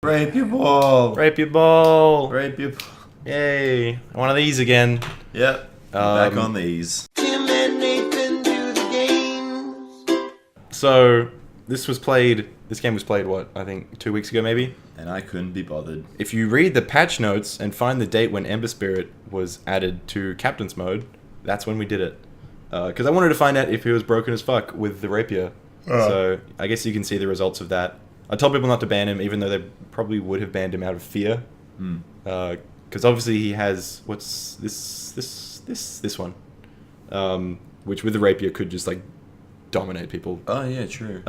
Rapierball! Rapierball! Rapierball! Yay! One of these again. Yep. Back on these. Tim and Nathan do the games. So, this game was played, what, I think 2 weeks ago maybe? And I couldn't be bothered. If you read the patch notes and find the date when Ember Spirit was added to Captain's Mode, that's when we did it. Because I wanted to find out if he was broken as fuck with the Rapier. So, I guess you can see the results of that. I told people not to ban him, even though they probably would have banned him out of fear. Because obviously he has, what's this one? Which with the Rapier could just like dominate people. Oh yeah, true.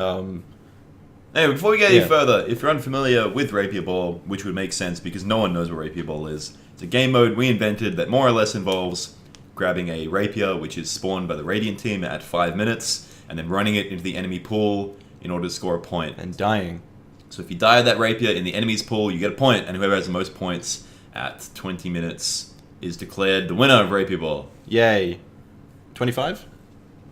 Anyway, before we get any further, if you're unfamiliar with Rapierball, which would make sense because no one knows what Rapierball is, it's a game mode we invented that more or less involves grabbing a Rapier, which is spawned by the Radiant team at 5 minutes, and then running it into the enemy pool in order to score a point. And dying. So if you die at that Rapier in the enemy's pool, you get a point, and whoever has the most points at 20 minutes is declared the winner of Rapierball. Yay. 25?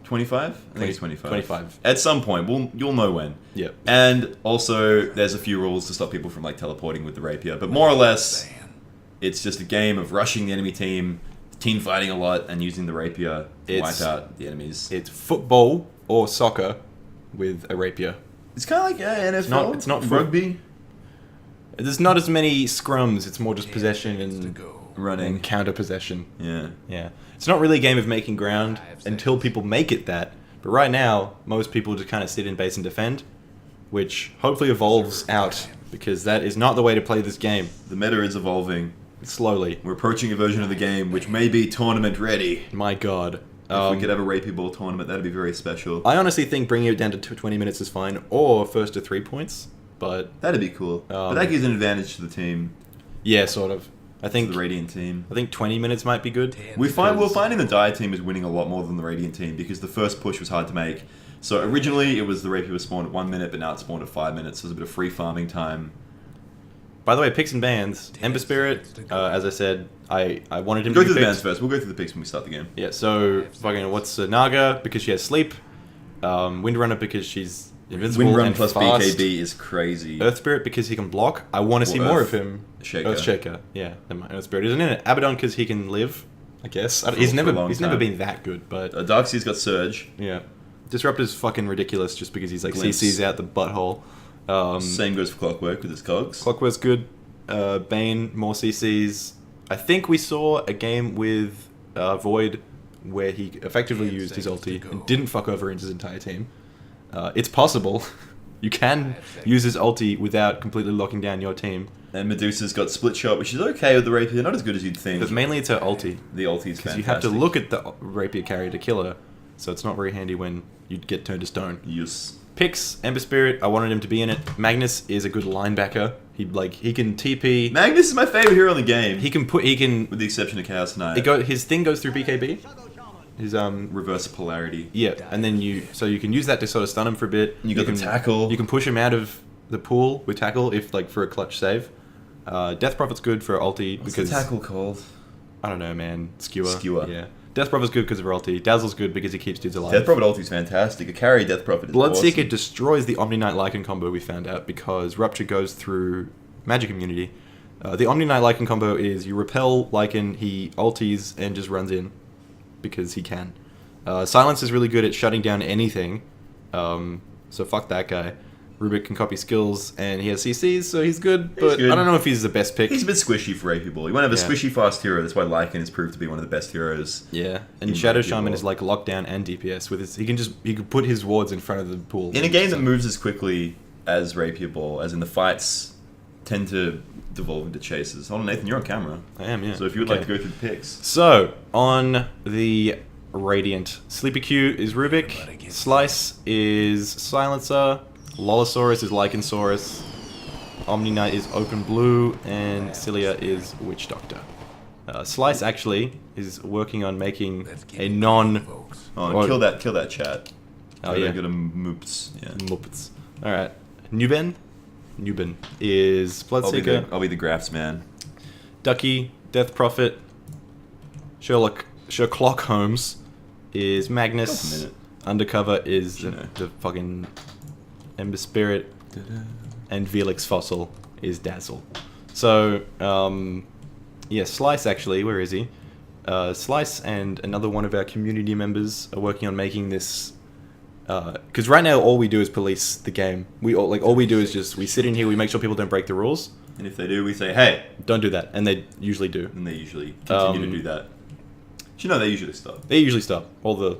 25? I think it's 25. 25. At some point, you'll know when. Yep. And also, there's a few rules to stop people from like teleporting with the Rapier, but more or less, it's just a game of rushing the enemy team fighting a lot, and using the Rapier to wipe out the enemies. It's football or soccer with a Rapier. It's kind of like NFL. It's not rugby. There's not as many scrums. It's more just possession and running, and counter possession. Yeah. Yeah. It's not really a game of making ground until people make it that. But right now, most people just kind of sit in base and defend, which hopefully evolves out, because that is not the way to play this game. The meta is evolving. Slowly. We're approaching a version of the game which may be tournament ready. My god. If we could have a Rapierball tournament, that'd be very special. I honestly think bringing it down to 20 minutes is fine, or first to 3 points, but... That'd be cool. But that gives an advantage to the team. Yeah, sort of. I think the Radiant team. I think 20 minutes might be good. We're finding the Dire team is winning a lot more than the Radiant team, because the first push was hard to make. So originally it was the Rapier was spawned at 1 minute, but now it's spawned at 5 minutes, so there's a bit of free farming time. By the way, picks and bans. Ember Spirit, as I said, I wanted him to be go through the picked. bans first. We'll go through the picks when we start the game. Yeah, so fucking what's Naga, because she has sleep. Windrunner because she's invincible Windrun and plus fast. BKB is crazy. Earth Spirit because he can block. I want to see more of him. Shaker. Earth Shaker. Yeah, never mind. Earth Spirit isn't in it. Abaddon because he can live, I guess. He's never been that good, but Darkseid's got Surge. Yeah. Disruptor's fucking ridiculous just because he's like Glimpse. CC's out the butthole. Same goes for Clockwork with his cogs. Clockwork's good. Bane, more CCs. I think we saw a game with Void where he effectively used his ulti and didn't fuck over his entire team. It's possible. You can use his ulti without completely locking down your team. And Medusa's got Split Shot, which is okay with the Rapier, not as good as you'd think. But mainly it's her ulti. The ulti's fantastic. Because you have to look at the Rapier carry to kill her, so it's not very handy when you get turned to stone. Yes. Picks, Ember Spirit, I wanted him to be in it. Magnus is a good linebacker. He can TP. Magnus is my favorite hero in the game. With the exception of Chaos Knight. His thing goes through BKB. His reverse polarity. Yeah, and then you can use that to sort of stun him for a bit. You got the tackle. You can push him out of the pool with tackle if for a clutch save. Death Prophet's good for ulti because the tackle called? I don't know, man. Skewer. Skewer. Yeah. Death Prophet's good because of her ulti. Dazzle's good because he keeps dudes alive. Death Prophet ulti's fantastic. A carry Death Prophet is Bloodseeker awesome. destroys the Omni Knight Lycan combo, we found out, because Rupture goes through Magic Immunity. The Omni Knight Lycan combo is you repel Lycan, he ultis, and just runs in because he can. Silence is really good at shutting down anything, so fuck that guy. Rubik can copy skills, and he has CCs, so he's good, but I don't know if he's the best pick. He's a bit squishy for Rapierball. You want to have a squishy fast hero, that's why Lycan is proved to be one of the best heroes. Yeah, and Shadow Shaman is like lockdown and DPS. With his, he can put his wards in front of the pool. In a game that moves as quickly as Rapierball, as in the fights tend to devolve into chases. Hold on, Nathan, you're on camera. I am, yeah. So if you would like to go through the picks. So, on the Radiant, Sleepy Q is Rubik, Slice is Silencer, Lolosaurus is Lycansaurus, Omni Knight is Open Blue, and Cilia is Witch Doctor. Slice actually is working on making a non... Oh, kill that chat. Oh yeah. Go to Moops. Yeah. Muppets. Alright. Nuben is Bloodseeker. I'll be the Graphs man. Ducky, Death Prophet, Sherlock Holmes is Magnus. Undercover is the fucking Ember Spirit, and Velix Fossil is Dazzle. So, yeah, Slice actually, where is he? Slice and another one of our community members are working on making this. Because right now all we do is police the game. All we do is just we sit in here, we make sure people don't break the rules. And if they do, we say, hey, don't do that, and they usually do. And they usually continue to do that. Do you know they usually stop? They usually stop. All the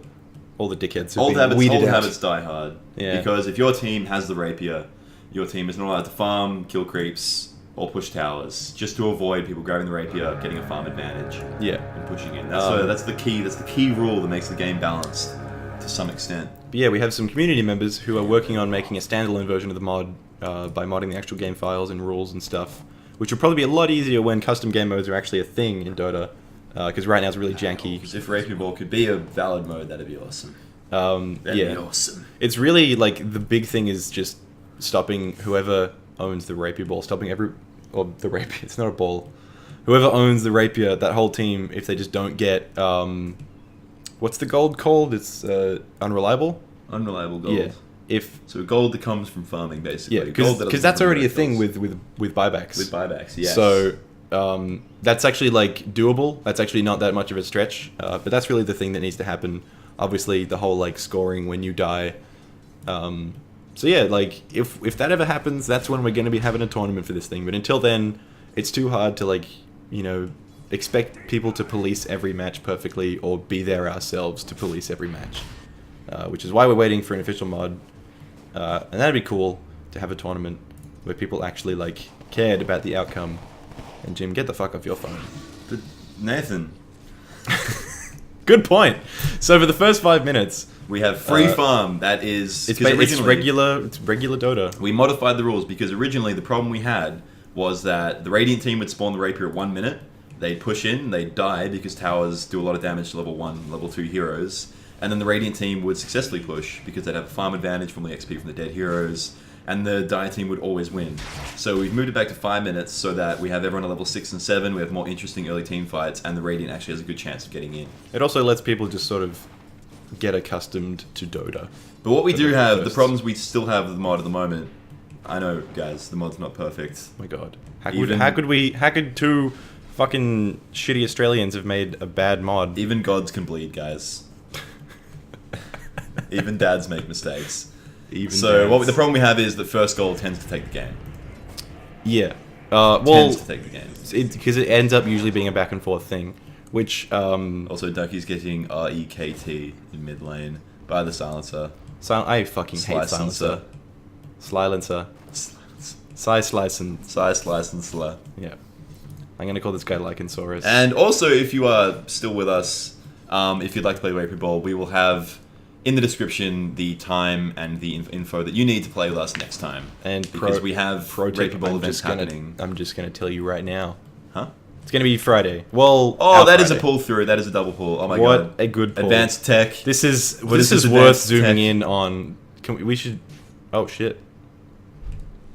dickheads. Who've Old been habits, weeded old out. habits die hard. Yeah. Because if your team has the rapier, your team is not allowed to farm, kill creeps, or push towers, just to avoid people grabbing the rapier, getting a farm advantage, Yeah. and pushing in. That's the key. That's the key rule that makes the game balanced to some extent. But yeah, we have some community members who are working on making a standalone version of the mod by modding the actual game files and rules and stuff, which will probably be a lot easier when custom game modes are actually a thing in Dota, because right now it's really janky. Because if Rapierball could be a valid mode, that'd be awesome. That'd be awesome. It's really like the big thing is just stopping whoever owns the Rapierball, the rapier. It's not a ball. Whoever owns the rapier, that whole team, if they just don't get what's the gold called? It's unreliable. Unreliable gold. Yeah. So gold that comes from farming, basically. Yeah, because that's already a thing with buybacks. With buybacks, yes. So that's actually like doable. That's actually not that much of a stretch. But that's really the thing that needs to happen. Obviously, the whole like scoring when you die. So yeah, like if that ever happens, that's when we're going to be having a tournament for this thing. But until then, it's too hard to expect people to police every match perfectly or be there ourselves to police every match. Which is why we're waiting for an official mod. And that'd be cool to have a tournament where people actually cared about the outcome. And Jim, get the fuck off your phone. But Nathan, good point. So for the first 5 minutes, we have free farm. That is it's regular Dota. We modified the rules because originally the problem we had was that the Radiant team would spawn the Rapier at 1 minute. They'd push in, they'd die because towers do a lot of damage to level 1, level 2 heroes. And then the Radiant team would successfully push because they'd have a farm advantage from the XP from the dead heroes. And the Dire team would always win. So we've moved it back to 5 minutes so that we have everyone at level 6 and 7. We have more interesting early team fights, and the Radiant actually has a good chance of getting in. It also lets people just sort of get accustomed to Dota. But what we do have, the problems we still have with the mod at the moment. I know, guys, the mod's not perfect. Oh my god. How could two fucking shitty Australians have made a bad mod? Even gods can bleed, guys. Even dads make mistakes. The problem we have is that first goal tends to take the game. Yeah. Tends to take the game. Because it ends up usually being a back and forth thing. Which, Also, Ducky's getting REKT in mid lane by the silencer. I fucking hate silencer. Slilencer. Slicencer. Yeah. I'm gonna call this guy Lycansaurus. And also, if you are still with us, if you'd like to play Rapierball, we will have in the description the time and the info that you need to play with us next time. And because we have Rapierball events happening. I'm just gonna tell you right now. Huh? It's gonna be Friday. Well, that is a pull through. That is a double pull. Oh my god! What a good pull. Advanced tech. This is worth zooming in on. We should. Oh shit.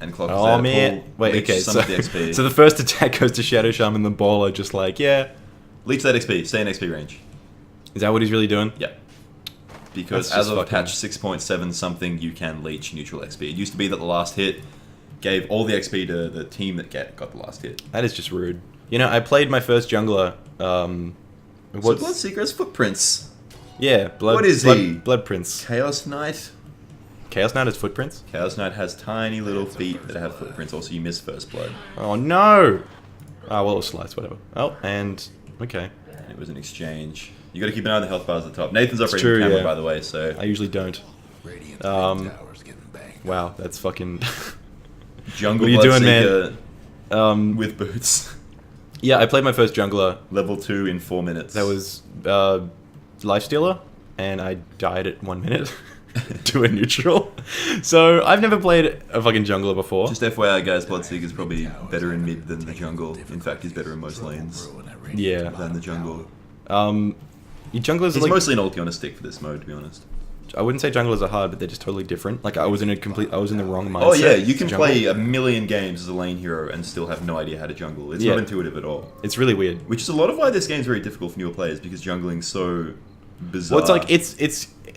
And clock. Oh man! Wait. Okay. So the first attack goes to Shadow Shaman. The ball are just leech that XP. Stay in XP range. Is that what he's really doing? Yeah. Because as of patch 6.7 something, you can leech neutral XP. It used to be that the last hit gave all the XP to the team that got the last hit. That is just rude. You know, I played my first jungler. Bloodseeker has footprints. Yeah, what is he? Blood Prince. Chaos Knight. Chaos Knight has footprints? Chaos Knight has tiny little feet that have footprints. Also, you miss first blood. Oh no! Oh, well, it was slice, whatever. Oh, and okay. And it was an exchange. You got to keep an eye on the health bars at the top. Nathan's operating the camera, by the way, so I usually don't. Wow, that's fucking. Jungle. What are you doing, man? With boots. Yeah, I played my first jungler. Level 2 in 4 minutes. That was Lifestealer, and I died at 1 minute to a neutral. So I've never played a fucking jungler before. Just FYI, guys, Bloodseeker's probably better in mid than the jungle. In fact, he's better in most lanes. Yeah. Than the jungle. Junglers he's mostly an ulti on a stick for this mode, to be honest. I wouldn't say junglers are hard, but they're just totally different. I was in the wrong mindset. Oh yeah, you can play a million games as a lane hero and still have no idea how to jungle. It's not intuitive at all. It's really weird. Which is a lot of why this game's very difficult for newer players, because jungling's so bizarre. Well,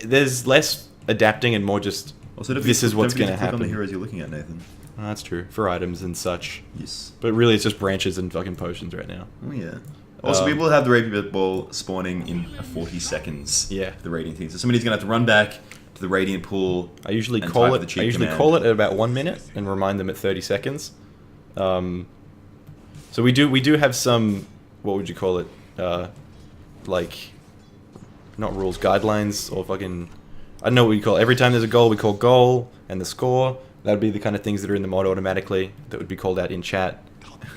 there's less adapting and more just, also, this is what's going to happen. On the heroes you're looking at, Nathan. Oh, that's true. For items and such. Yes. But really, it's just branches and fucking potions right now. Oh, yeah. Also, people have the Rapier Ball spawning in 40 seconds. Yeah. The Radiant thing. So somebody's going to have to run back to the Radiant pool. I usually and call type it. the cheat I usually command. call it at about 1 minute and remind them at 30 seconds. So we do have some. What would you call it? Like, not rules, guidelines, or fucking. I don't know what you call it. Every time there's a goal, we call goal and the score. That would be the kind of things that are in the mod automatically. That would be called out in chat.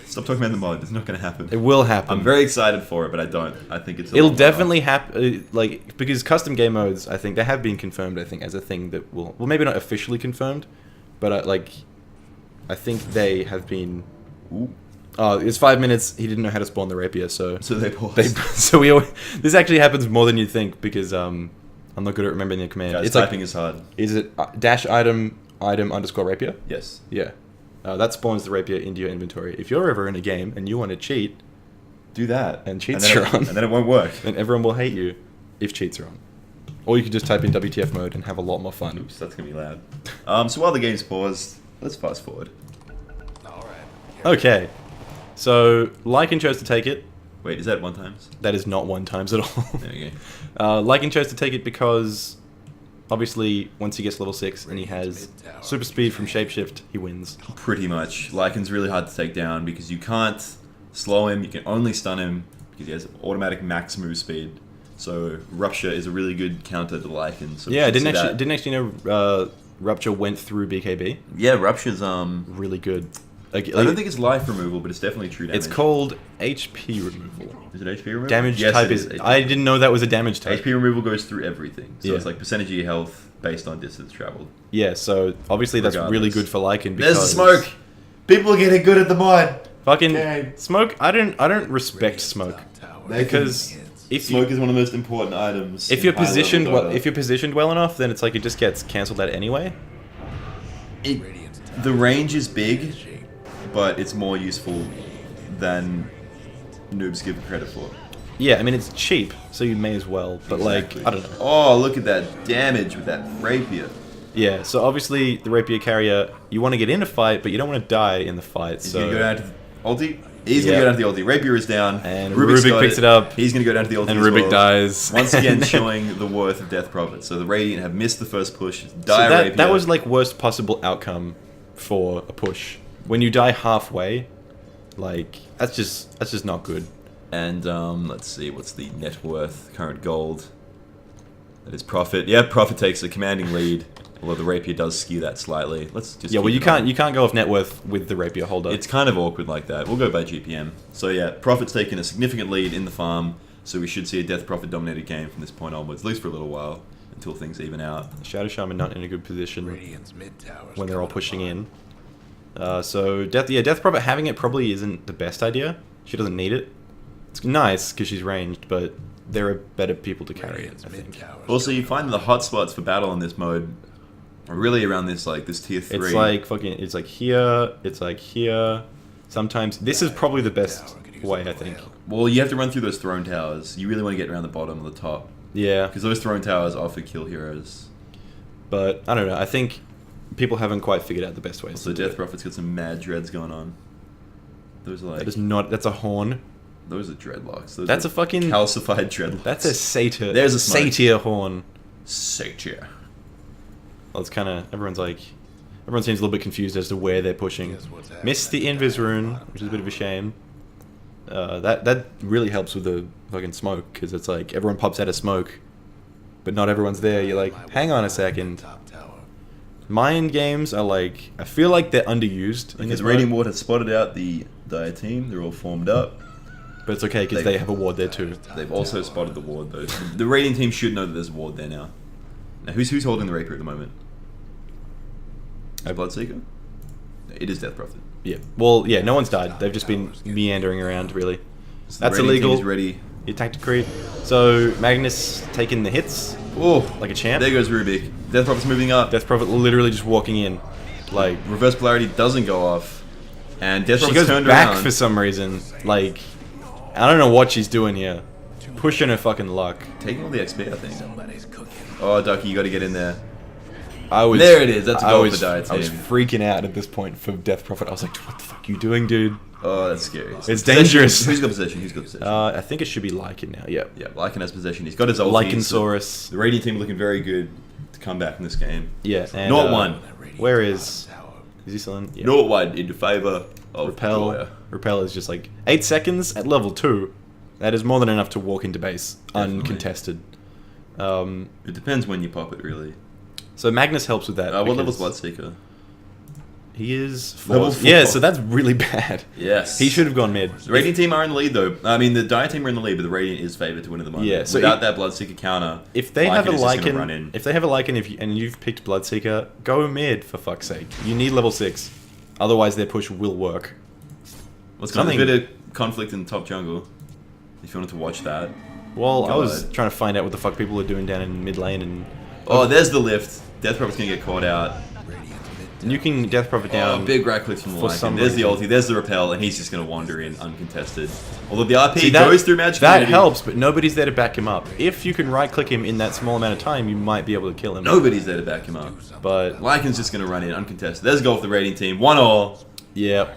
Stop talking about the mod. It's not going to happen. It will happen. I'm very excited for it, but I don't. I think it's. It'll definitely happen. Like, because custom game modes, I think they have been confirmed. I think as a thing that will. Well, maybe not officially confirmed, but I think they have been. Ooh. Oh, it's 5 minutes. He didn't know how to spawn the rapier, so they paused. So we always, this actually happens more than you'd think because I'm not good at remembering the command. Guys, it's typing like, is hard. is it dash item underscore rapier? Yes. Yeah. That spawns the rapier into your inventory. If you're ever in a game and you want to cheat, Do that. And cheats then are on. And then it won't work. then everyone will hate you if cheats are on. Or you could just type in WTF mode and have a lot more fun. Oops, that's going to be loud. So while the game's paused, let's fast forward. Okay. So, Lycan chose to take it. Wait, is that 1 times? That is not 1 times at all. There you Lycan chose to take it because, obviously, once he gets level 6 and he has super speed from Shapeshift, he wins. go. Pretty much. Lycan's really hard to take down because you can't slow him, you can only stun him because he has automatic max move speed. So Rupture is a really good counter to Lycan. So Yeah, we should see didn't actually know Rupture went through BKB. Yeah, Rupture's Really good. Like, I don't think it's life removal, but it's definitely true damage. it's called HP removal. Is it HP removal? Damage Yes, type it is. HP. I didn't know that was a damage type. HP removal goes through everything. So Yeah. it's like percentage of your health based on distance traveled. Yeah, so obviously that's really Regardless. good for Lycan There's because the smoke! People are getting good at the mod! Fucking Okay. smoke. I don't respect smoke because if you Smoke is one of the most important items. if in you're high-level positioned Dota. if you're positioned well enough, then it's like it just gets cancelled out anyway. The range is big, but it's more useful than noobs give it credit for. Yeah, I mean it's cheap, so you may as well. But Exactly. like I don't know. Oh, look at that damage with that rapier. Yeah, so obviously the rapier carrier, you want to get in a fight, but you don't want to die in the fight. He's So gonna go down to the ulti. He's Yeah. gonna go down to the ulti. Rapier is down. And Rubik's Rubik got picks it up. He's gonna go down to the ulti. and as Rubik well. dies Once again, And- showing the worth of Death Prophet. So the Radiant have missed the first push. So Die Rapier. that was like worst possible outcome for a push. When you die halfway, like that's just not good. And let's see, what's the net worth? Current gold. That is Prophet. Yeah, Prophet takes a commanding lead. Although the Rapier does skew that slightly. Let's just. Yeah, well keep you it on. can't go off net worth with the rapier holder. It's kind of awkward like that. We'll go by GPM. So yeah, Prophet's taken a significant lead in the farm. So we should see a Death Prophet dominated game from this point onwards, at least for a little while, until things even out. Shadow Shaman not in a good position Radiant's mid towers when they're all coming pushing apart. in. So Death Prophet having it probably isn't the best idea. She doesn't need it. It's nice because she's ranged, but there are better people to carry it. Radiant's I mid think. towers Also, you find the hotspots for battle in this mode are really around this this tier 3. It's like fucking. It's like here. It's like here. Sometimes this is probably the best way. I think. Well, you have to run through those throne towers. You really want to get around the bottom or the top. Yeah, Because those throne towers offer kill heroes. but I don't know. I think people haven't quite figured out the best ways. Also, to do Death it. Prophet's got some mad dreads going on. Those are like... That is not. That's a horn. Those are dreadlocks. Those That's are a fucking. calcified dreadlocks. That's a satyr. There's a smoke. satyr horn. Satyr. Well, it's kind of everyone's everyone seems a little bit confused as to where they're pushing. Guess what's happening Missed the at the invis rune, bottom which is a bit of a tower. shame. That really helps with the fucking smoke because it's like everyone pops out of smoke, but not everyone's there. You're like, hang on a second. Top tower. Mind games are like I feel like they're underused in this Because Radiant mode, Ward has spotted out the Dire team. They're all formed up. but it's okay because they have a ward there too. They've also spotted the ward, though. The Radiant team should know that there's a ward there now. Now, who's holding the Rapier at the moment? Bloodseeker? It is Death Prophet. Yeah. Well, yeah. No one's died. They've just been meandering around. Really. So the That's Radiant team illegal. is ready. He attacked a creep. So Magnus taking the hits Oh, like a champ. there goes Rubik. Death Prophet's moving up. Death Prophet literally just walking in, like Reverse polarity doesn't go off. And Death she Prophet's goes turned back around. for some reason. Like I don't know what she's doing here, pushing her fucking luck. Taking all the XP, I think. Somebody's cooking. Oh, Ducky, you gotta get in there. There it is. That's a goal for Dire I was Team. freaking out at this point for Death Prophet. I was like, what the fuck are you doing, dude? Oh, that's scary. It's dangerous. Who's got possession? Who's got possession? I think it should be Lycan now. Yep. Yeah, Lycan has possession. He's got his ulti. Lycansaurus. The Radiant team looking very good to come back in this game. Yeah. And, Not one. Where is he still in? Yeah. Not one into favour of Repel. Joya. Repel is just like 8 seconds at level 2. That is more than enough to walk into base Definitely. uncontested. It depends when you pop it, really. So Magnus helps with that. What level's because Bloodseeker? He is Level 4. Yeah, 4. so that's really bad. Yes. He should have gone mid. The Radiant team are in the lead, though. I mean, the Dire team are in the lead, but the Radiant is favoured to win at the moment. Yeah, so without that Bloodseeker counter, If they have a is just gonna run Lycan, in. if they have a Lycan, and you've picked Bloodseeker, go mid for fuck's sake. You need level 6, otherwise their push will work. What's going on? There's a bit of conflict in top jungle. If you wanted to watch that. Well, I was God. trying to find out what the fuck people are doing down in mid lane, and Oh, there's the lift. Death Prophet's gonna get caught out. you can Death Prophet down. Oh, big right clicks from the for Lycan. some There's the reason. ulti, there's the repel, and he's just gonna wander in uncontested. Although the RP See, that, goes through magic. that Immunity. helps, but nobody's there to back him up. If you can right click him in that small amount of time, you might be able to kill him. Nobody's there to back him up. But Lycan's just gonna run in uncontested. There's a goal for the Radiant team. 1-all. yeah,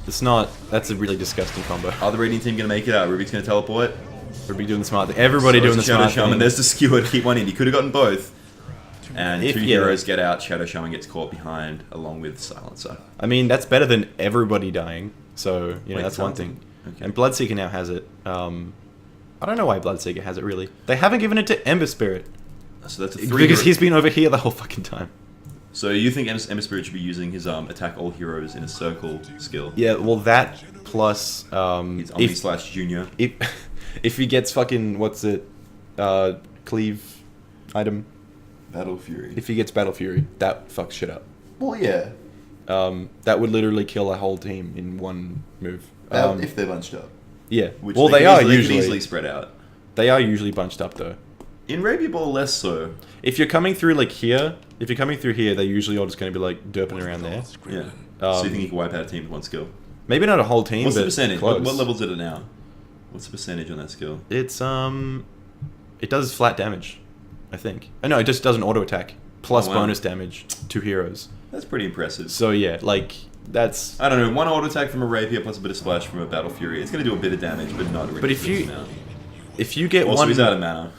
it's not. That's a really disgusting combo. Are the Radiant team gonna make it out? Rubik's gonna teleport. We'll be doing the smart thing. Everybody So doing the it's Shadow smart Shaman. thing. There's the skewer to keep one in. He could have gotten both. And If- two yeah. heroes get out. Shadow Shaman gets caught behind, along with Silencer. I mean, that's better than everybody dying. So, you know, Wait, that's one something. thing. Okay. And Bloodseeker now has it. I don't know why Bloodseeker has it, really. They haven't given it to Ember Spirit. So that's a 3. Because he's been over here the whole fucking time. So you think Ember Spirit should be using his attack all heroes in a circle skill? Yeah, well, that plus... His Omni if, slash Junior. if, if he gets fucking... What's it? Cleave item. Battle Fury. If he gets Battle Fury, that fucks shit up. Well, yeah. That would literally kill a whole team in one move. If they're bunched up. Yeah. Which Well, they could are easily, usually. They could easily spread out. They are usually bunched up, though. In Rapierball, less so. If you're coming through like here, if you're coming through here, they're usually all just going to be like derping around there. Yeah. So you think you can wipe out a team with one skill? Maybe not a whole team. What's the but percentage? Close. What level's it at now? What's the percentage on that skill? It's it does flat damage, I think. Oh no, it just does an auto attack plus Oh, wow. bonus damage to heroes. That's pretty impressive. So yeah, like that's. I don't know, one auto attack from a Rapier plus a bit of splash from a Battle Fury. It's going to do a bit of damage, but not a But if ridiculous you amount. if you get Also, one, he's out of mana.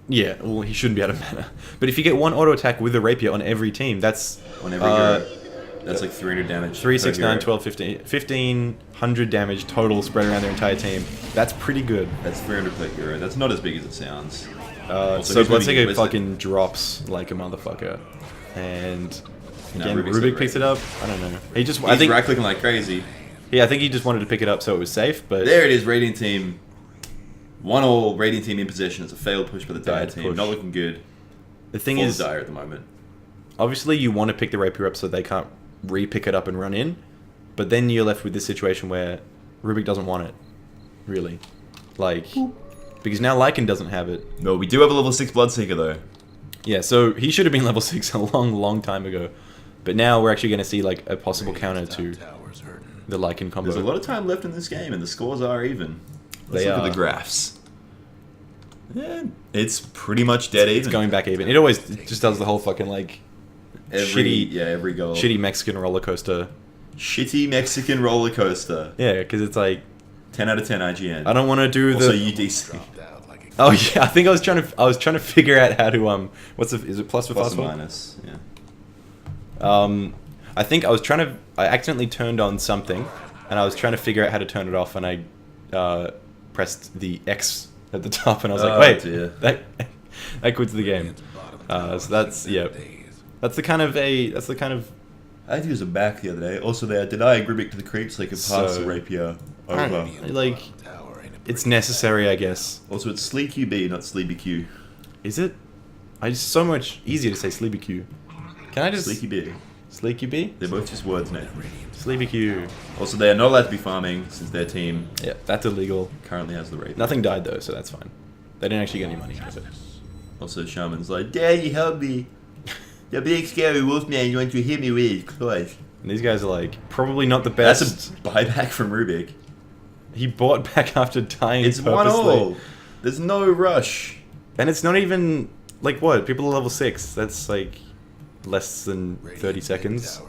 yeah, well he shouldn't be out of mana. But if you get one auto attack with a rapier on every team, that's On every hero. That's like 300 damage. 3, per 6, hero. 9, 12, 15, 1500 damage total spread around their entire team. That's pretty good. That's 300 per hero. That's not as big as it sounds. So who's moving Bloodseeker with it? fucking drops like a motherfucker, and No, again Rubik's Rubik not picks it right. up. I don't know. He just He's I think right clicking like crazy. I think he just wanted to pick it up so it was safe. But There it is, Radiant Team. 1-all, Radiant Team in possession. It's a failed push by the Dire Bad team. push. Not looking good the thing for is, the Dire at the moment. obviously you want to pick the rapier up so they can't re-pick it up and run in, but then you're left with this situation where Rubik doesn't want it, really, like because now Lycan doesn't have it. No, we do have a level 6 Bloodseeker though. Yeah, so he should have been level 6 a long time ago, but now we're actually going to see like a possible counter to the Lycan combo. There's a lot of time left in this game, and the scores are even. Let's They look are. at the graphs. Yeah, it's pretty much dead even. It's going back even. It always just does the whole fucking like every goal. shitty Mexican roller coaster. Shitty Mexican roller coaster. Yeah, because it's like 10 out of 10 IGN. I don't want to do Also the. UDC. Oh yeah, I think I was trying to figure out how to what's the is it plus for Plus fast or forward? minus. Yeah. I think I accidentally turned on something, and I was trying to figure out how to turn it off, and I pressed the X at the top, and I was like, Oh, wait, dear. that quits the game. So that's that's the kind of I had to use a back the other day. Also, they are denying Rubik to the creep so they can pass So- the rapier I don't over. know, like it's necessary, I guess. Also, it's Sleek QB, not Sleepy Q. Is it? It's so much easier to say Sleepy Q. Can I just Sleeky B. Sleepy B? They're both just words now. Sleepy Q. Also, they are not allowed to be farming since their team Yeah, that's illegal. currently has the rapier. Nothing died though, so that's fine. They didn't actually get any money out of it. Also, Shaman's like, Daddy, help me. The big scary wolfman you want to hit me with, close. And these guys are like probably not the That's best. a buyback from Rubik. He bought back after dying It's purposely. 1-all. There's no rush. And it's not even like what? People are level 6. That's like less than 30 seconds.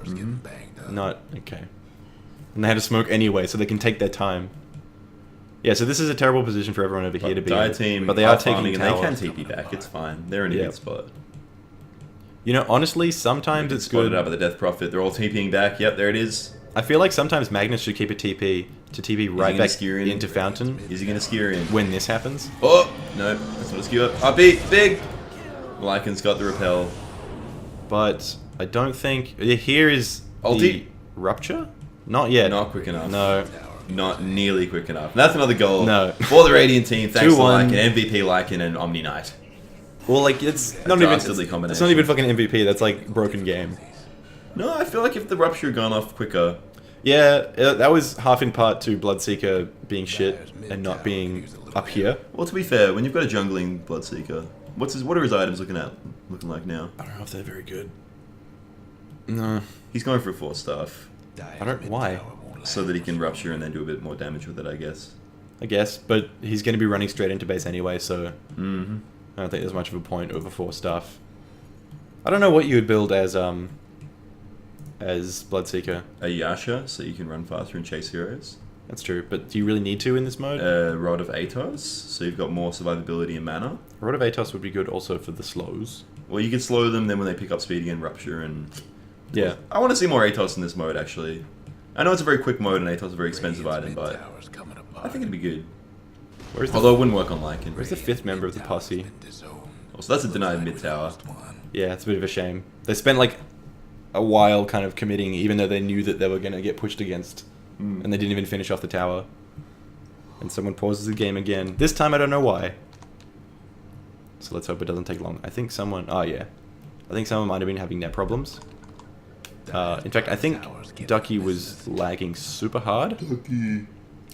Not okay. And they had to smoke anyway, so they can take their time. Yeah, so this is a terrible position for everyone over here to be Dire in. team, But they are farming taking and tower. they can TP back. It's fine. They're in a good spot. You know, honestly, sometimes it's Spotted good. up at the Death Prophet. They're all TPing back. Yep, there it is. I feel like sometimes Magnus should keep a TP to TP right gonna back skewer in? into Fountain Is he going to skewer in? when this happens. Oh! No, that's not a skewer. Upbeat! Big! Lycan's got the repel. But I don't think... Here is Ulti? the Rupture? Not yet. Not quick enough. No. Not nearly quick enough. That's another goal No. for the Radiant team. Thanks to 2-1. Lycan, MVP Lycan, and Omni Knight. Well, like, it's not even... dastardly It's combination. not even fucking MVP. That's, like, broken game. No, I feel like if the Rupture had gone off quicker... Yeah, that was half in part to Bloodseeker being shit and not being up here. Well, to be fair, when you've got a jungling Bloodseeker, what are his items looking like now? I don't know if they're very good. No. He's going for a 4-staff, I don't... Why? so that he can Rupture and then do a bit more damage with it, I guess. I guess, but he's going to be running straight into base anyway, so Mm-hmm. I don't think there's much of a point over 4 stuff. I don't know what you would build as Bloodseeker. A Yasha, so you can run faster and chase heroes. That's true, but do you really need to in this mode? Rod of Atos, so you've got more survivability and mana. Rod of Atos would be good also for the slows. Well, you can slow them, then when they pick up speed again, Rupture and... Yeah. I want to see more Atos in this mode, actually. I know it's a very quick mode and Atos is a very expensive item, but I think it'd be good. Where's the, Although it wouldn't work on Lycan. where's the 5th member of the posse? Oh, so that's a denied mid tower. Yeah, it's a bit of a shame. They spent like a while kind of committing, even though they knew that they were going to get pushed against. And they didn't even finish off the tower. And someone pauses the game again. This time I don't know why. So let's hope it doesn't take long. I think someone... Oh, yeah. I think someone might have been having net problems. In fact, I think Ducky was lagging super hard. Ducky.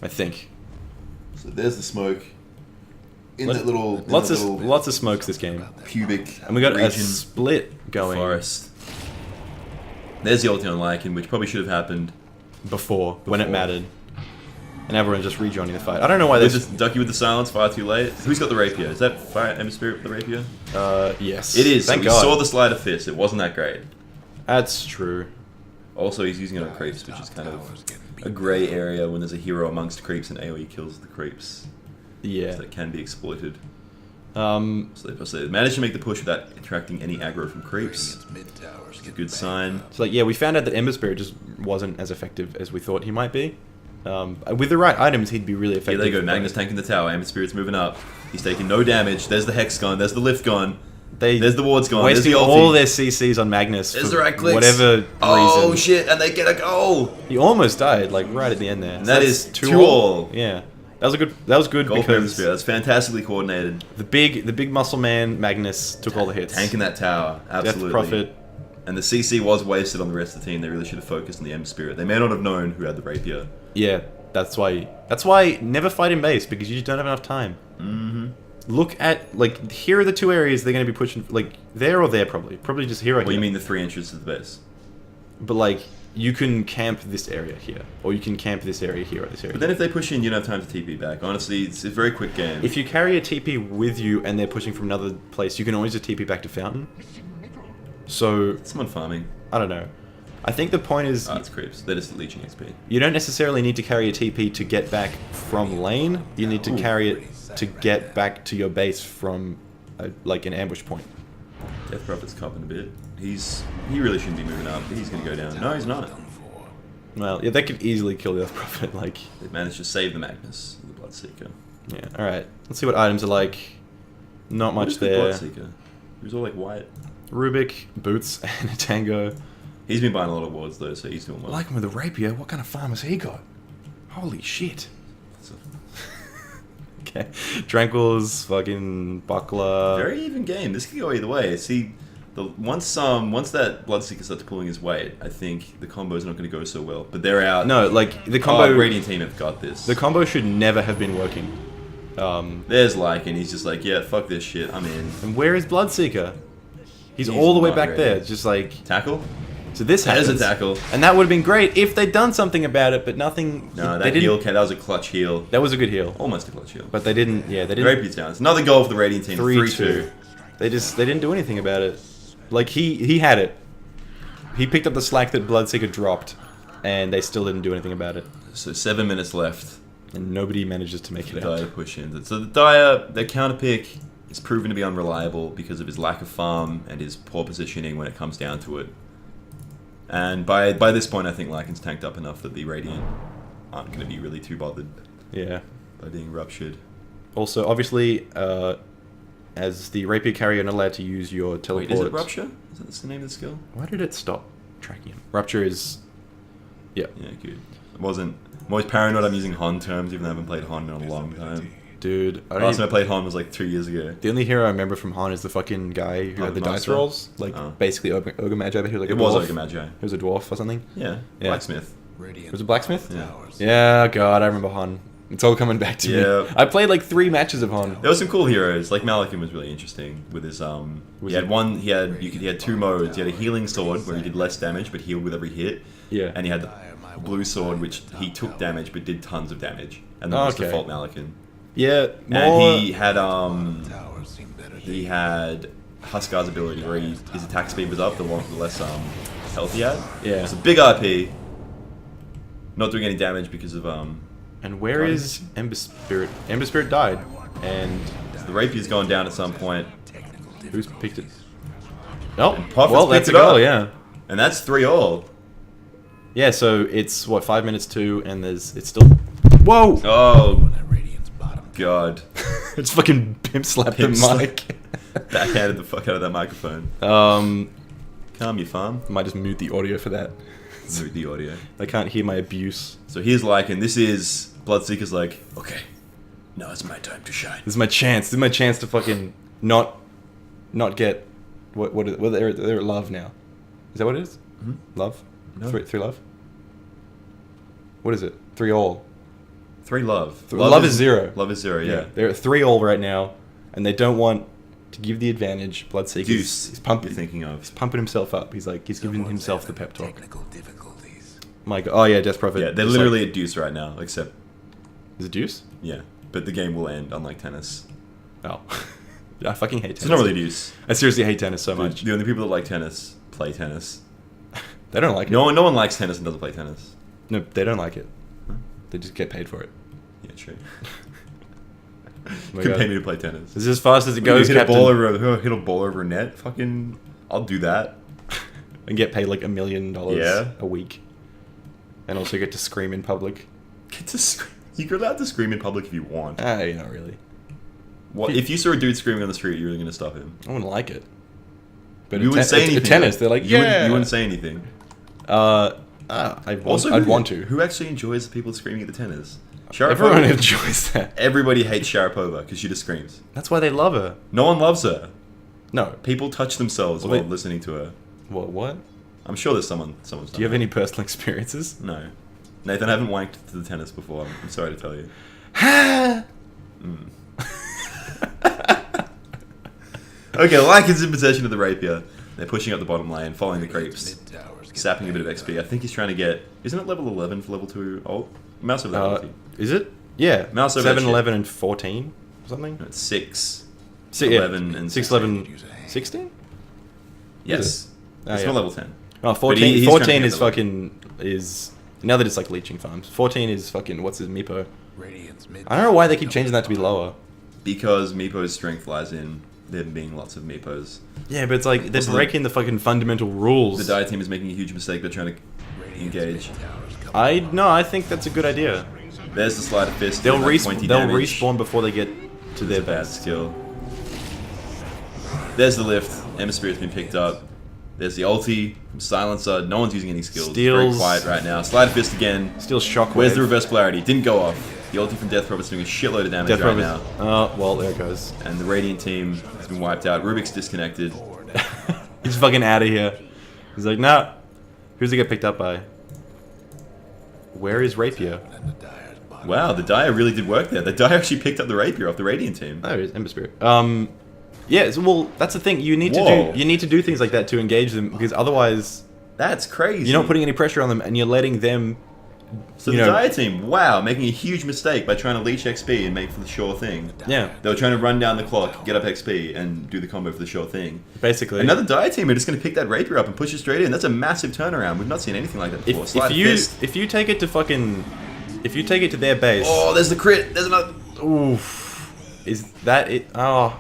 I think. So there's the smoke. In Let- that little... in Lots that of little lots of smokes this game. pubic And we got a region split going forest. There's the ulti on Lycan, which probably should have happened. before, when it mattered. And everyone just rejoining the fight. I don't know why they With this Ducky with the silence, far too late. Who's got the rapier? Is that Fire Ember Spirit with the rapier? Yes. It is. Thank so we God. saw the sleight of fist. It wasn't that great. That's true. Also, he's using it on creeps, which is kind of a grey area when there's a hero amongst creeps and AoE kills the creeps. Yeah. So that can be exploited. Um, So they managed to make the push without attracting any aggro from creeps. Which is a good sign. so like, yeah, we found out that Ember Spirit just wasn't as effective as we thought he might be. With the right items, he'd be really Here effective. they go, Magnus tanking the tower, Ember Spirit's moving up. He's taking no damage. There's the Hex gone, there's the Lift gone. There's the wards gone, there's wasting the ulti. all their CCs on Magnus There's for the right clicks. whatever Oh reason. shit, and they get a goal! He almost died, like right at the end there. And So that that's is 2-all. Yeah, that was a good. That was good Goal for Ember because Spirit, that's fantastically coordinated. the big muscle man Magnus took all the hits. Tanking that tower, absolutely. Death Prophet. And the CC was wasted on the rest of the team. They really should have focused on the Ember Spirit. They may not have known who had the rapier. Yeah, that's why never fight in base because you just don't have enough time. Mm-hmm. Look at like here are the 2 areas they're going to be pushing like there or there probably just here or What do here. you mean the 3 entrances to the base? But like you can camp this area here or you can camp this area here or this area. But then if they push in, you don't have time to TP back. Honestly, it's a very quick game. If you carry a TP with you and they're pushing from another place, you can always just TP back to Fountain. So Someone farming. I don't know. I think the point is Oh, it's creeps. They're just leeching XP. you don't necessarily need to carry a TP to get back from lane. You need to carry it to get back to your base from like an ambush point. Death Prophet's copping a bit. He really shouldn't be moving up. He's going to go down. No, he's not. Well, yeah, they could easily kill the Death Prophet. Like, They've managed to save the Magnus, the Bloodseeker. yeah. All right. Let's see what items are like. Not much Who's the there. Bloodseeker? He was all like white. Rubik, boots, and a tango. He's been buying a lot of wards though, so he's doing I well. like him with a rapier. What kind of farm has he got? Holy shit. It's a Okay. Tranquils, fucking buckler. very even game. This could go either way. See, once that Bloodseeker starts pulling his weight, I think the combo's not going to go so well. But they're out. No, like the Oh, combo. Radiant team have got this. The combo should never have been working. There's Lycan. He's just like, yeah, fuck this shit. I'm in. And where is Bloodseeker? He's He's all the way not back ready. there. Just like Tackle? so. This That is happens. a tackle. And that would have been great if they'd done something about it, but nothing. No, they that didn't. heal. Okay, that was a clutch heal. That was a good heal, Almost a clutch heal. but they didn't. Yeah, they didn't. Rapier Towns. Another goal for the Radiant team. 3-2. They didn't do anything about it. Like he had it. He picked up the slack that Bloodseeker dropped, and they still didn't do anything about it. So 7 minutes left. And nobody manages to make it The out. Dire push in. So the Dire, their counter pick is proven to be unreliable because of his lack of farm and his poor positioning when it comes down to it. And by this point, I think Lycan's tanked up enough that the Radiant aren't going to be really too bothered Yeah. by being ruptured. Also, obviously, as the Rapier carrier, you're not allowed to use your teleport. Wait, is it Rupture? Is that the name of the skill? Why did it stop tracking him? Rupture is... Yeah. Yeah, good. I'm always paranoid I'm using Han terms, even though I haven't played Han in a long time. Dude, I Last time I played Han was like 3 years ago. The only hero I remember from Han is the fucking guy who had the dice Master? rolls. Like, basically Ogre Magi, but he was like It a was dwarf. Ogre Magi. He was a dwarf or something. Yeah, Yeah. Blacksmith. Was it Blacksmith? Yeah. Yeah, God, I remember Han. It's all coming back to Yeah. me. I played like 3 matches of Han. There were some cool heroes. Like Malakin was really interesting with his he had 2 modes. He had a healing sword where he did less damage but healed with every hit. Yeah. And he had the blue sword which he took damage but did tons of damage. And that was Okay. default Malakin. Yeah, And he had Huskar's ability where his attack speed was up the less health he had. Yeah. It's a big RP. Not doing any damage because of And where is Ember Spirit? Ember Spirit died. And the Rapier's gone down at some point. who's picked it? Oh, Prophet's well, that's a picked it goal, up. yeah. And that's 3-all. Yeah, so it's, what, 5 minutes 2, and it's still... Whoa! Oh, God. It's fucking pimp slapped Pimp the slap. mic. Backhanded the fuck out of that microphone. Calm your farm. Might just mute the audio for that. Mute the audio. They can't hear my abuse. So here's Lycan. This is Bloodseeker's like, okay, now it's my time to shine. This is my chance. This is my chance to fucking not get... They're at love now. Is that what it is? Mhm. Love? No. 3 love? What is it? 3 all. 3 love. Love is 0. Love is 0, yeah. They're at 3 all right now, and they don't want to give the advantage. Bloodseeker Deuce, he's pumping. you're thinking of. He's pumping himself up. He's giving himself the pep talk. Technical difficulties. My God. Oh yeah, Death Prophet. Yeah, they're It's literally like, at deuce right now, except, is it deuce? yeah. But the game will end, unlike tennis. Oh, I fucking hate tennis. It's not really deuce. I seriously hate tennis so Dude, much. the only people that like tennis play tennis. They don't like it. No one likes tennis and doesn't play tennis. No, they don't like it. They just get paid for it. Yeah, true. Oh my Can God. pay me to play tennis. This is as fast as it goes, hit Captain. hit a ball over a net. Fucking, I'll do that. And get paid like $1 million Yeah. a week. And also get to scream in public. Get to scream. You're allowed to scream in public if you want. Not really. What if you saw a dude screaming on the street? You're really gonna stop him? I wouldn't like it. But You at wouldn't say at anything. tennis, they're like, You wouldn't- yeah. You wouldn't say anything. I'd want to. Who actually enjoys the people screaming at the tennis? Sharapova. Everyone enjoys that. Everybody hates Sharapova because she just screams. That's why they love her. No one loves her. No. People touch themselves Well, while they- listening to her. What? I'm sure there's someone's done Do you have that. any personal experiences? No. Nathan, I haven't wanked to the tennis before. I'm sorry to tell you. Okay, Lycan's in possession of the rapier. They're pushing up the bottom lane, following the creeps, sapping a bit of XP. I think he's trying to get... Isn't it level 11 for level 2 ult? Mouse over that ulti. Is it? Yeah. Mouse over that 7, shit. 11, and 14 or something? No, it's 6. 11 and 6, 11, 16? Yes. Oh, It's yeah. not level 10. Oh, But 14, he's trying to 14 get is the level. fucking... is... Now that it's like leeching farms. 14 is fucking... What's his Meepo? Radiant's mid. I don't know why they keep changing that to be lower. Because Meepo's strength lies in there being lots of Meepos. Yeah, but it's like... They're Also, breaking the fucking fundamental rules. The Dire team is making a huge mistake. They're trying to engage. I think that's a good idea. There's the sleight of fist. They'll doing like 20 they'll damage. respawn before they get to their It's a bad best. skill. There's the lift. Ember Spirit's been picked up. There's the ulti from Silencer. No one's using any skills. It's very Steals. quiet right now. Sleight of fist again. Still shockwave. Where's the reverse polarity? Didn't go off. The ulti from Death Prophet's doing a shitload of damage Death right Prophet. now. Oh, well, there it goes. And the Radiant team has been wiped out. Rubik's disconnected. He's fucking out of here. He's like, nah. Who's he get picked up by? Where is Rapier? Wow, the Dire really did work there. The Dire actually picked up the Rapier off the Radiant team. Oh, it is Ember Spirit. Yeah, so, well, that's the thing. You need Whoa. to do things like that to engage them, because otherwise That's crazy. you're not putting any pressure on them, and you're letting them So the Dire team, wow, making a huge mistake by trying to leech XP and make for the sure thing. Yeah. They were trying to run down the clock, get up XP, and do the combo for the sure thing. Basically. Another Dire team are just going to pick that Rapier up and push it straight in. That's a massive turnaround. We've not seen anything like that before. If you take it to their base. Oh, there's the crit. There's another. Oof. Is that it? Oh,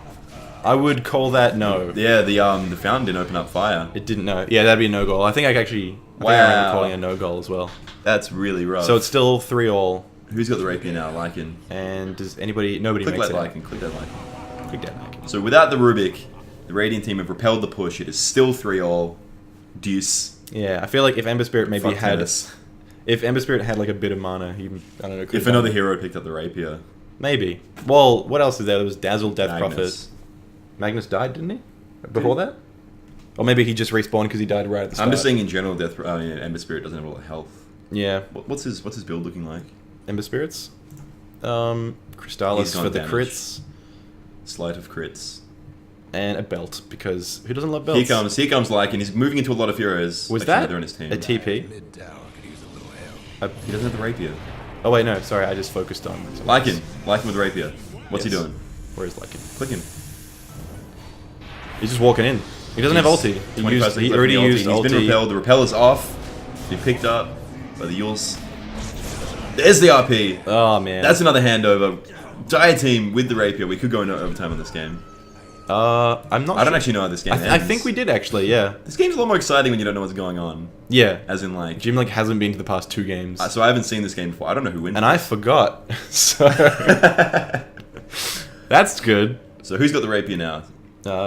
I would call that no. Yeah, the fountain didn't open up fire. It didn't know. Yeah, that'd be a no goal. I think I remember calling a no goal as well. That's really rough. So it's still 3-all. Who's got the Rapier now? Lycan. And does anybody? Nobody Click makes that it. Lycan. Click that Lycan. Click that Lycan. So without the Rubik, the Radiant team have repelled the push. It is still 3-all. Deuce. Yeah, I feel like if Ember Spirit maybe Fuck had, tennis. if Ember Spirit had like a bit of mana, he, I don't know. If another hero picked up the Rapier. Maybe. Well, what else is there? There was Dazzle, Death Magnus. Prophet. Magnus died, didn't he? Before that? Or maybe he just respawned because he died right at the start. I'm just saying in general, Ember Spirit doesn't have a lot of health. Yeah. What's his build looking like? Ember Spirits? He's Crystallis gone for the damage. crits. Sleight of crits. And a belt, because who doesn't love belts? Here comes Lycan. He's moving into a lot of heroes. Was Actually, that they're in his team. a TP? Mid tower could use a little help. He doesn't have the Rapier. Oh wait, no, sorry, I just focused on... Lycan with Rapier. What's he Yes. doing? Where is Lycan? Click him. He's just walking in. He doesn't have ulti. He 25 seconds he left already in the used ulti. ulti. He's been repelled. The repeller's off. He picked up by the Yules. There's the RP. Oh man. That's another handover. Dire team with the Rapier. We could go into overtime on this game. I'm not I don't sure. actually know how this game ends. I think we did actually, yeah. This game's a lot more exciting when you don't know what's going on. Yeah. As in, like... Jim hasn't been to the past 2 games. So I haven't seen this game before. I don't know who wins. And I forgot. So that's good. So who's got the Rapier now?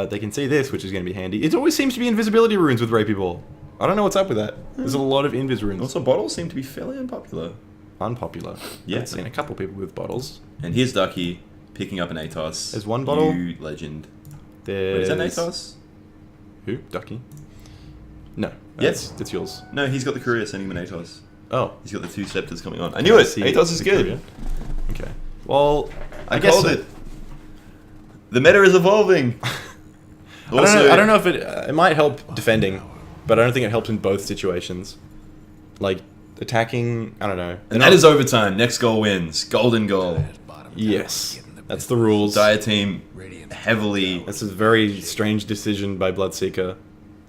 They can see this, which is going to be handy. It always seems to be invisibility runes with Rapierball. I don't know what's up with that. There's a lot of invis runes. Also, bottles seem to be fairly unpopular. Unpopular. Yeah. I've seen a couple people with bottles. And here's Ducky picking up an Atos. There's one bottle. You legend. Wait, There's... is that an Atos? Who? Ducky? No. Yes. That's yours. No, he's got the courier sending him an Atos. Oh. He's got the 2 scepters coming on. I knew it! See Atos is the good. courier. Okay. Well, I guess called so. it. The meta is evolving. I don't know if it might help defending, but I don't think it helps in both situations. Like attacking, I don't know. And that is overtime. Next goal wins. Golden goal. Yes, that's the rules. Dire team heavily. That's a very strange decision by Bloodseeker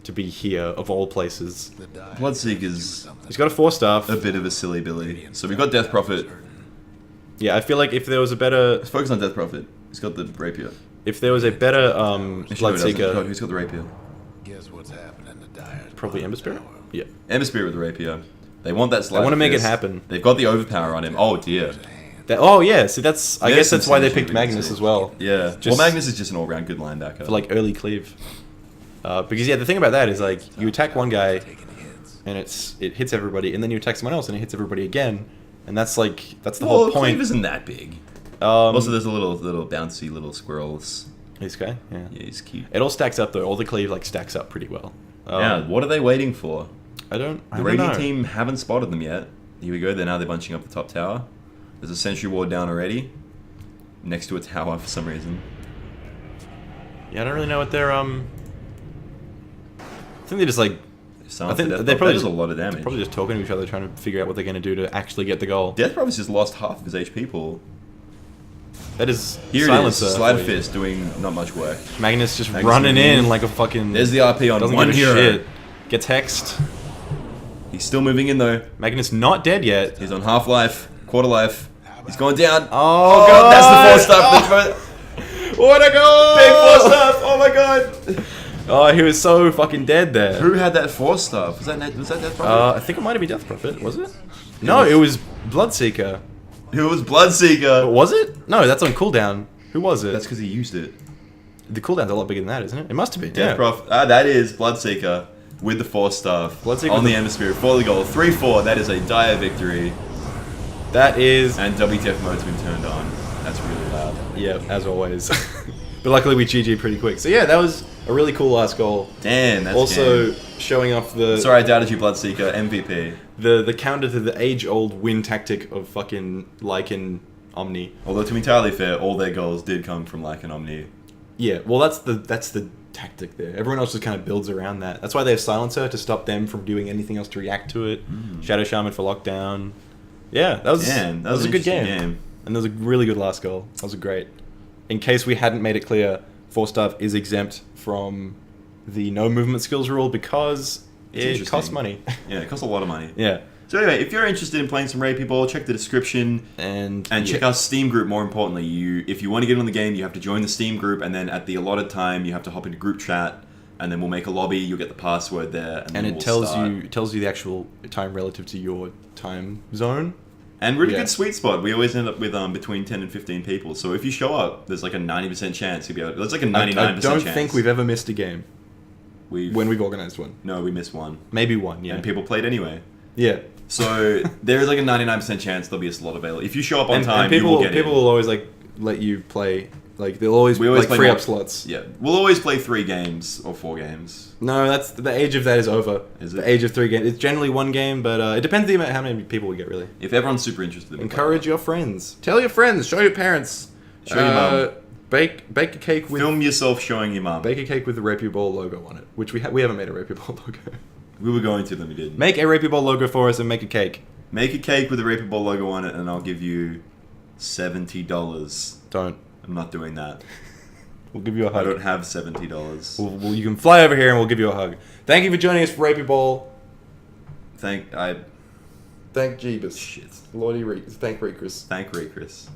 to be here of all places. Bloodseeker's He's got a 4-star. a bit of a silly Billy. So we've got Death Prophet. Yeah, I feel like if there was a better, Let's focus on Death Prophet. He's got the Rapier. if there was a better Actually, no, he doesn't. God, Bloodseeker, who's got the Rapier? Guess what's happening to Dire's probably bottom Ember Spirit. tower? Yeah, Ember Spirit with the Rapier. They want that slide. I want to of make it fist. happen. They've got the overpower on him. Oh dear. Oh yeah, see that's. I There's guess some that's why they synergy picked we can Magnus see. as well. Yeah. Just- Well, Magnus is just an all-round good linebacker. For like early cleave. Because yeah, the thing about that is like you attack one guy Taking hits. and it hits everybody, and then you attack someone else and it hits everybody again, and that's the well, whole Cleave point. isn't that big. Um, Also, there's a little bouncy little squirrels. this guy, yeah. Yeah, he's cute. It all stacks up though. All the cleave like stacks up pretty well. Yeah, what are they waiting for? I don't The know. Radiant team haven't spotted them yet. Here we go. They're bunching up the top tower. There's a sentry ward down already. Next to a tower for some reason. Yeah, I don't really know what they're I think they just like Silence I think the Death they Prophet. probably That does just- a lot of damage. probably just talking to each other, trying to figure out what they're going to do to actually get the goal. Death Prophet's just lost half of his HP pool. That is Here silencer. it is. Slide for you. Fist doing not much work. Magnus just Magnus running moving in in. like a fucking. There's the RP on doesn't one give a hero. shit. Gets hexed. He's still moving in though. Magnus not dead yet. He's on half life, quarter life. He's going down. Oh, God, that's the 4-star. What a goal! Big 4-star. Oh my god. Oh, he was so fucking dead there. Who had that 4-star? Was that Death Prophet? I think it might have been Death Prophet. Was it? No, it was Bloodseeker. Who was Bloodseeker? Was it? No, that's on cooldown. Who was it? That's because he used it. The cooldown's a lot bigger than that, isn't it? It must have been. Death Yeah. Prophet. That is Bloodseeker with the 4-star. Bloodseeker on with the the- Ember Spirit for the goal. 3-4. That is a dire victory. That is. And WTF mode's been turned on. That's really loud. Yeah, as always. But luckily we GG pretty quick. So yeah, that was a really cool last goal. Damn, that's Also game. showing off the Sorry, I doubted you, Bloodseeker. MVP. the counter to the age-old win tactic of fucking Lycan Omni. Although to be entirely fair, all their goals did come from like an Omni. Yeah, well that's the tactic there. Everyone else just kind of builds around that. That's why they have Silencer to stop them from doing anything else to react to it. Shadow Shaman for lockdown. Yeah, that was Damn, that was a good interesting game. And there was a really good last goal. That was great. In case we hadn't made it clear, 4-star is exempt from the no movement skills rule because It's it interesting. costs money. Yeah, it costs a lot of money. Yeah. So anyway, if you're interested in playing some Rapierball, check the description And check our Steam group. More importantly, if you want to get on the game, you have to join the Steam group, and then at the allotted time, you have to hop into group chat, and then we'll make a lobby. You'll get the password there, and then it we'll tells start. you the actual time relative to your time zone. And we're in a Yeah. good sweet spot. We always end up with between 10 and 15 people. So if you show up, there's like a 90% chance you'll be able. There's like a 99% I don't chance. think we've ever missed a game when we've organized one. No, we missed one, Maybe one. Yeah. and people played anyway. Yeah. So there is like a 99% chance there'll be a slot available. If you show up on time, And people you will get people in. will always like let you play. Like they'll always We always like play free more- up slots. Yeah, we'll always play 3 games or 4 games. No, that's the age of that is over. Is The it? age of 3 games. It's generally 1 game, but it depends on how many people we get. Really. If everyone's super interested, in Encourage your friends. Tell your friends. Show your parents. Show your mum. Bake a cake with film yourself showing your mum. bake a cake with the Rapierball logo on it, which we haven't made a Rapierball logo. We were going to, then we did. Make a Rapierball logo for us and make a cake. Make a cake with a Rapierball logo on it, and I'll give you $70. Don't. I'm not doing that. We'll give you a I hug. don't have $70. You can fly over here and we'll give you a hug. Thank you for joining us for Rapierball. Thank Thank Jeebus. Shit. Lordy Reek. Thank Reekers. Thank Ray Chris.